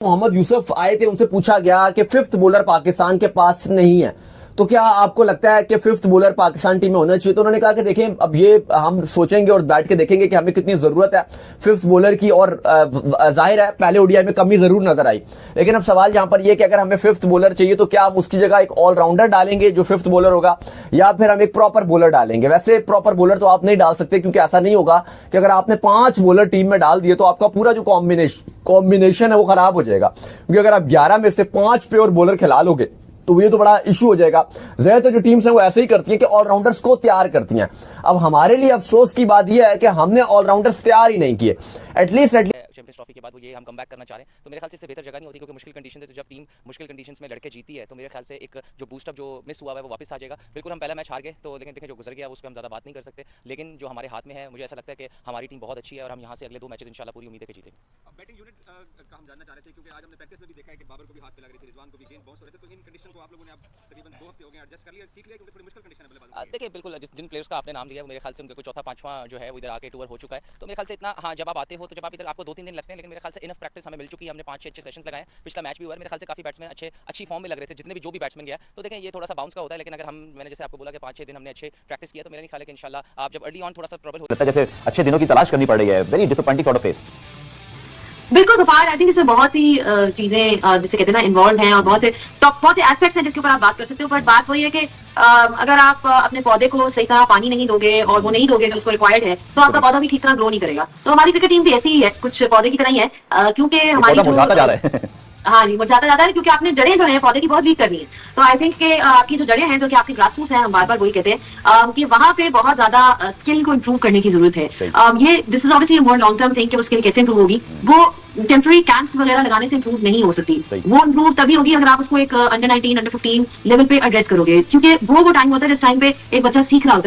मोहम्मद यूसुफ आए थे, उनसे पूछा गया कि फिफ्थ बॉलर पाकिस्तान के पास नहीं है, तो क्या आपको लगता है कि फिफ्थ बॉलर पाकिस्तान टीम में होना चाहिए? तो उन्होंने कहा कि देखें, अब ये हम सोचेंगे और बैठ के देखेंगे कि हमें कितनी जरूरत है फिफ्थ बॉलर की, और जाहिर है पहले ओडीआई में कमी जरूर नजर आई, लेकिन अब सवाल यहां पर यह कि अगर हमें फिफ्थ बॉलर चाहिए तो क्या हम उसकी जगह एक ऑलराउंडर डालेंगे जो फिफ्थ बॉलर होगा, या फिर हम एक प्रॉपर बॉलर डालेंगे? वैसे प्रॉपर बॉलर तो आप नहीं डाल सकते, क्योंकि ऐसा नहीं होगा कि अगर आपने 5 बॉलर टीम में डाल दिए तो आपका पूरा जो कॉम्बिनेशन है वो खराब हो जाएगा, क्योंकि अगर आप 11 में से 5 प्योर बॉलर खिला लोगे तो ये तो बड़ा इशू हो जाएगा। ज्यादातर जो टीम्स हैं वो ऐसे ही करती हैं कि ऑलराउंडर्स को तैयार करती हैं। अब हमारे लिए अफसोस की बात यह है कि हमने ऑलराउंडर्स तैयार ही नहीं किए। एटलीस्ट चैंपियंस ट्रॉफी के बाद वो ये हम कमबैक करना चाह रहे हैं, तो मेरे ख्याल से इससे बेहतर जगह नहीं होती, क्योंकि मुश्किल कंडीशन है, तो जब टीम मुश्किल कंडीशंस में लड़के जीती है तो मेरे ख्याल से एक जो बूस्टअप जो मिस हुआ है वो वापस आ जाएगा। बिल्कुल हम पहला मैच हार गए तो, लेकिन देखें जो गुजर गया उस पर हम ज़्यादा बात नहीं कर सकते, लेकिन जो हमारे हाथ में है मुझे ऐसा लगता है कि हमारी टीम बहुत अच्छी है और हम यहाँ से अगले 2 मैचेस इंशाल्लाह पूरी उम्मीद है कि जीतेंगे। बैटिंग यूनिट का हम जानना चाह रहे थे, क्योंकि आज हमने प्रैक्टिस में भी देखा है कि बाबर को भी हाथ पे लग रही थी, रिजवान को भी गेंद बाउंस हो रहे थे, तो इन कंडीशन को आप लोगों ने अब तकरीबन 2 हफ्ते हो गए एडजस्ट कर लिया, सीख लिया, क्योंकि थोड़ी मुश्किल कंडीशन है बल्लेबाजी। देखिए बिल्कुल जिन प्लेयर्स का आपने नाम लिया मेरे ख्याल से उनका कोई चौथा पांचवा जो है वो इधर आके टूर हो चुका है, तो मेरे ख्याल से इतना, हाँ जब आप आते हो तो जब आप इधर आपको 2-3 दिन लगते हैं, लेकिन मेरे ख्याल से इनफ प्रैक्टिस हमें मिल चुकी है। हमने 5-6 अच्छे सेशंस लगाए, पिछला मैच भी हुआ है, मेरे ख्याल से काफी बैट्समैन अच्छी फॉर्म में लग रहे थे, जितने भी जो भी बैट्समैन गया। तो देखें ये थोड़ा सा बाउंस का होता है, लेकिन अगर मैंने जैसे आपको बोला कि 5-6 दिन हमने अच्छे प्रैक्टिस किया, तो मेरा नहीं ख्याल है कि इंशाल्लाह आप जब अर्ली ऑन थोड़ा सा ट्रबल लगता है जैसे अच्छे दिनों की तलाश करनी पड़ रही है, very disappointing sort of face. बिल्कुल गफार, आई थिंक इसमें बहुत सी चीजें जिसे कहते हैं ना इन्वॉल्व हैं, और बहुत से एस्पेक्ट्स हैं जिसके ऊपर आप बात कर सकते हो। बट बात वही है कि अगर आप अपने पौधे को सही तरह पानी नहीं दोगे और वो नहीं दोगे जो उसको रिक्वायर्ड है, तो आपका पौधा भी ठीक तरह ग्रो नहीं करेगा। तो हमारी क्रिकेट टीम भी ऐसी ही है, कुछ पौधे की तरह ही है, क्योंकि हमारी जो हाँ जी मुरझाता जाता है, क्योंकि आपने जड़ें जो हैं पौधे की बहुत वीक करनी है। तो आई थिंक कि आपकी जो जड़ें हैं, जो कि आपकी ग्रास रूट्स हैं, हम बार बार वही कहते हैं कि वहां पे बहुत ज्यादा स्किल को इम्प्रूव करने की जरूरत है। ये this is obviously more long term thing कि वो स्किल कैसे इम्प्रूव होगी। वो टेम्पररी कैंप्स वगैरह लगाने से इम्प्रूव नहीं हो सकती। वो इम्प्रूव तभी होगी अगर आप उसको एक अंडर 19 अंडर 15 लेवल पे एड्रेस करोगे, क्योंकि वो टाइम होता है जिस टाइम पे एक बच्चा सीख रहा होता है।